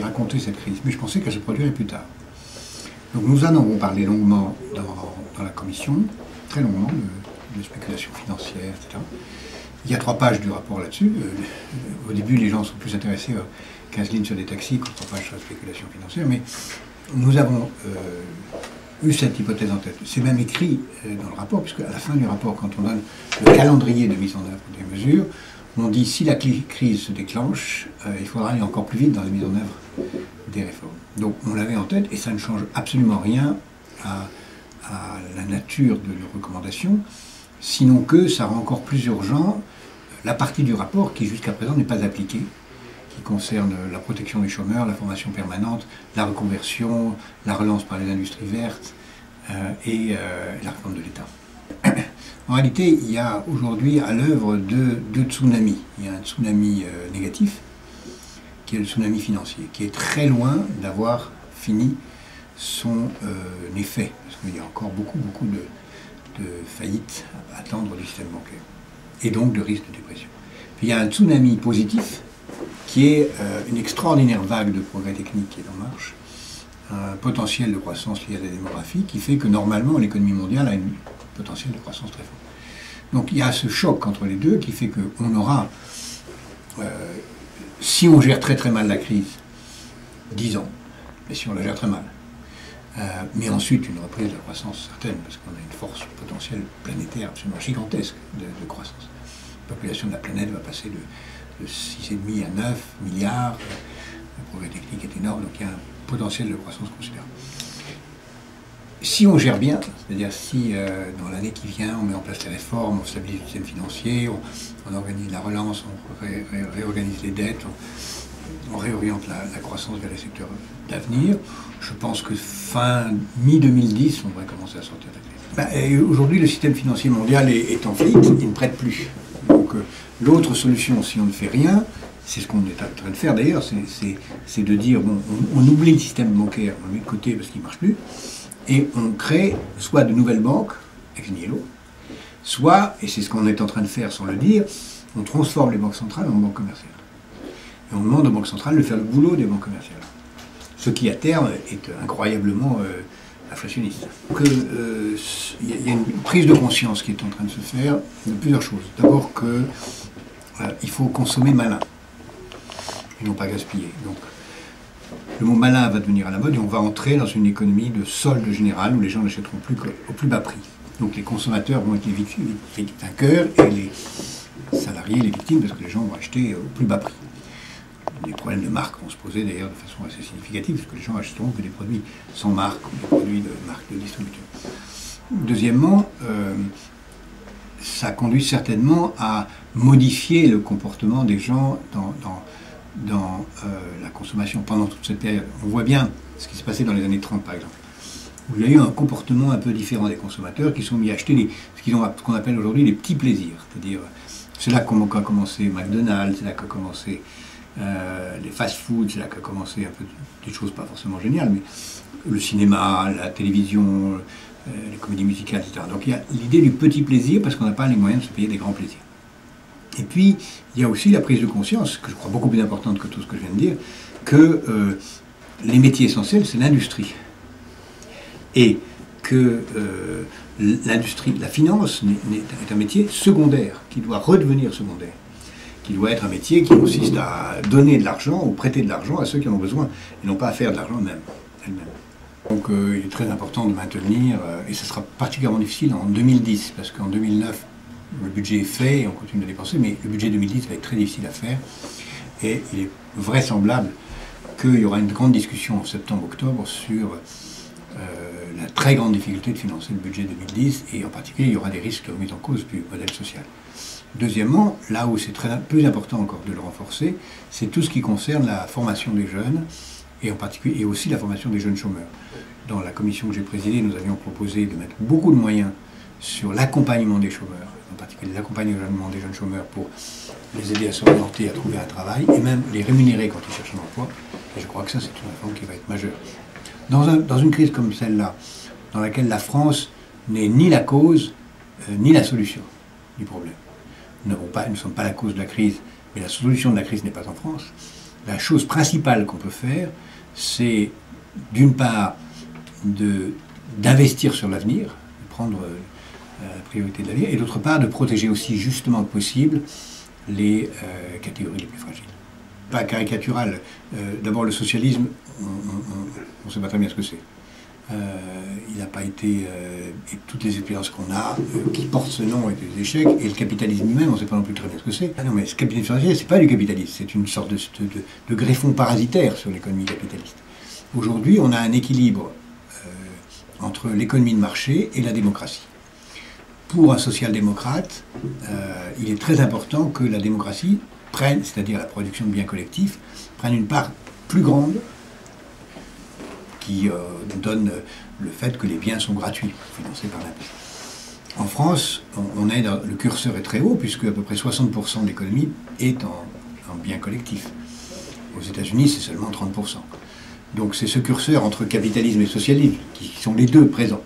raconter cette crise, mais je pensais qu'elle se produirait plus tard. Donc nous en avons parlé longuement dans la commission, très longuement, de spéculation financière, etc. Il y a 3 pages du rapport là-dessus. Au début, les gens sont plus intéressés aux 15 lignes sur des taxis que 3 pages sur la spéculation financière, mais nous avons eu cette hypothèse en tête. C'est même écrit dans le rapport, puisque à la fin du rapport, quand on donne le calendrier de mise en œuvre des mesures, on dit si la crise se déclenche, il faudra aller encore plus vite dans la mise en œuvre des réformes. Donc on l'avait en tête et ça ne change absolument rien à la nature de nos recommandations, sinon que ça rend encore plus urgent la partie du rapport qui jusqu'à présent n'est pas appliquée, qui concerne la protection des chômeurs, la formation permanente, la reconversion, la relance par les industries vertes et la réforme de l'État. En réalité, il y a aujourd'hui à l'œuvre deux tsunamis. Il y a un tsunami négatif, qui est le tsunami financier, qui est très loin d'avoir fini son effet, parce qu'il y a encore beaucoup de faillites à attendre du système bancaire, et donc de risque de dépression. Puis il y a un tsunami positif, qui est une extraordinaire vague de progrès techniques qui est en marche, un potentiel de croissance lié à la démographie, qui fait que normalement l'économie mondiale a un potentiel de croissance très fort. Donc il y a ce choc entre les deux qui fait qu'on aura, si on gère très très mal la crise, 10 ans, mais si on la gère très mal, mais ensuite une reprise de la croissance certaine, parce qu'on a une force potentielle planétaire absolument gigantesque de croissance. La population de la planète va passer de 6,5 à 9 milliards, le progrès technique est énorme, donc il y a un potentiel de croissance considérable. Si on gère bien, c'est-à-dire si dans l'année qui vient, on met en place les réformes, on stabilise le système financier, on organise la relance, on réorganise les dettes, on réoriente la croissance vers les secteurs d'avenir, je pense que mi-2010, on devrait commencer à sortir de la crise. Aujourd'hui, le système financier mondial est en faillite, il ne prête plus. Donc l'autre solution, si on ne fait rien, c'est ce qu'on est en train de faire d'ailleurs, c'est de dire, bon, on oublie le système bancaire, on le met de côté parce qu'il ne marche plus, et on crée soit de nouvelles banques, ex nihilo, soit, et c'est ce qu'on est en train de faire sans le dire, on transforme les banques centrales en banques commerciales. Et on demande aux banques centrales de faire le boulot des banques commerciales. Ce qui, à terme, est incroyablement inflationniste. Donc, il y a une prise de conscience qui est en train de se faire de plusieurs choses. D'abord qu'il faut consommer malin, et non pas gaspiller. Donc, le mot malin va devenir à la mode et on va entrer dans une économie de solde général où les gens n'achèteront plus qu'au plus bas prix. Donc les consommateurs vont être les vainqueurs et les salariés les victimes parce que les gens vont acheter au plus bas prix. Les problèmes de marque vont se poser d'ailleurs de façon assez significative parce que les gens achèteront que des produits sans marque ou des produits de marque de distributeur. Deuxièmement, ça conduit certainement à modifier le comportement des gens dans la consommation pendant toute cette période. On voit bien ce qui s'est passé dans les années 30 par exemple, où il y a eu un comportement un peu différent des consommateurs qui sont mis à acheter ce qu'on appelle aujourd'hui les petits plaisirs. C'est-à-dire, c'est là qu'a commencé McDonald's, c'est là qu'a commencé les fast-foods, c'est là qu'a commencé un peu des choses pas forcément géniales, mais le cinéma, la télévision, les comédies musicales, etc. Donc il y a l'idée du petit plaisir parce qu'on n'a pas les moyens de se payer des grands plaisirs. Et puis, il y a aussi la prise de conscience, que je crois beaucoup plus importante que tout ce que je viens de dire, que les métiers essentiels, c'est l'industrie. Et que l'industrie, la finance est un métier secondaire, qui doit redevenir secondaire, qui doit être un métier qui consiste à donner de l'argent ou prêter de l'argent à ceux qui en ont besoin, et non pas à faire de l'argent elle-même. Donc il est très important de maintenir, et ce sera particulièrement difficile en 2010, parce qu'en 2009, le budget est fait et on continue de dépenser, mais le budget 2010 va être très difficile à faire. Et il est vraisemblable qu'il y aura une grande discussion en septembre-octobre sur la très grande difficulté de financer le budget 2010, et en particulier il y aura des risques de remise en cause du modèle social. Deuxièmement, là où c'est plus important encore de le renforcer, c'est tout ce qui concerne la formation des jeunes, et en particulier et aussi la formation des jeunes chômeurs. Dans la commission que j'ai présidée, nous avions proposé de mettre beaucoup de moyens sur l'accompagnement des chômeurs, en particulier l'accompagnement des jeunes chômeurs pour les aider à s'orienter, à trouver un travail, et même les rémunérer quand ils cherchent un emploi. Et je crois que ça, c'est une réforme qui va être majeure. Dans une crise comme celle-là, dans laquelle la France n'est ni la cause, ni la solution du problème. Nous ne sommes pas la cause de la crise, mais la solution de la crise n'est pas en France. la chose principale qu'on peut faire, c'est d'une part d'investir sur l'avenir, de prendre la priorité de l'avenir, et d'autre part de protéger aussi justement que possible les catégories les plus fragiles. Pas caricatural. D'abord, le socialisme, on ne sait pas très bien ce que c'est. Il n'a pas été, et toutes les expériences qu'on a, qui portent ce nom, étaient des échecs, et le capitalisme lui-même, on ne sait pas non plus très bien ce que c'est. Ah non, mais ce capitalisme financier, c'est pas du capitalisme, c'est une sorte de greffon parasitaire sur l'économie capitaliste. Aujourd'hui, on a un équilibre entre l'économie de marché et la démocratie. Pour un social-démocrate, il est très important que la démocratie prenne, c'est-à-dire la production de biens collectifs, prenne une part plus grande qui donne le fait que les biens sont gratuits, financés par l'impôt. En France, le curseur est très haut, puisque à peu près 60% de l'économie est en biens collectifs. Aux États-Unis, c'est seulement 30%. Donc c'est ce curseur entre capitalisme et socialisme, qui sont les deux présents.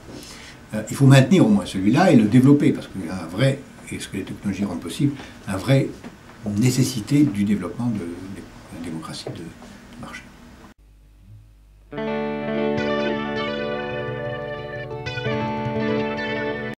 Il faut maintenir au moins celui-là et le développer, parce qu'il y a un vrai, et ce que les technologies rendent possible, un vrai nécessité du développement de la démocratie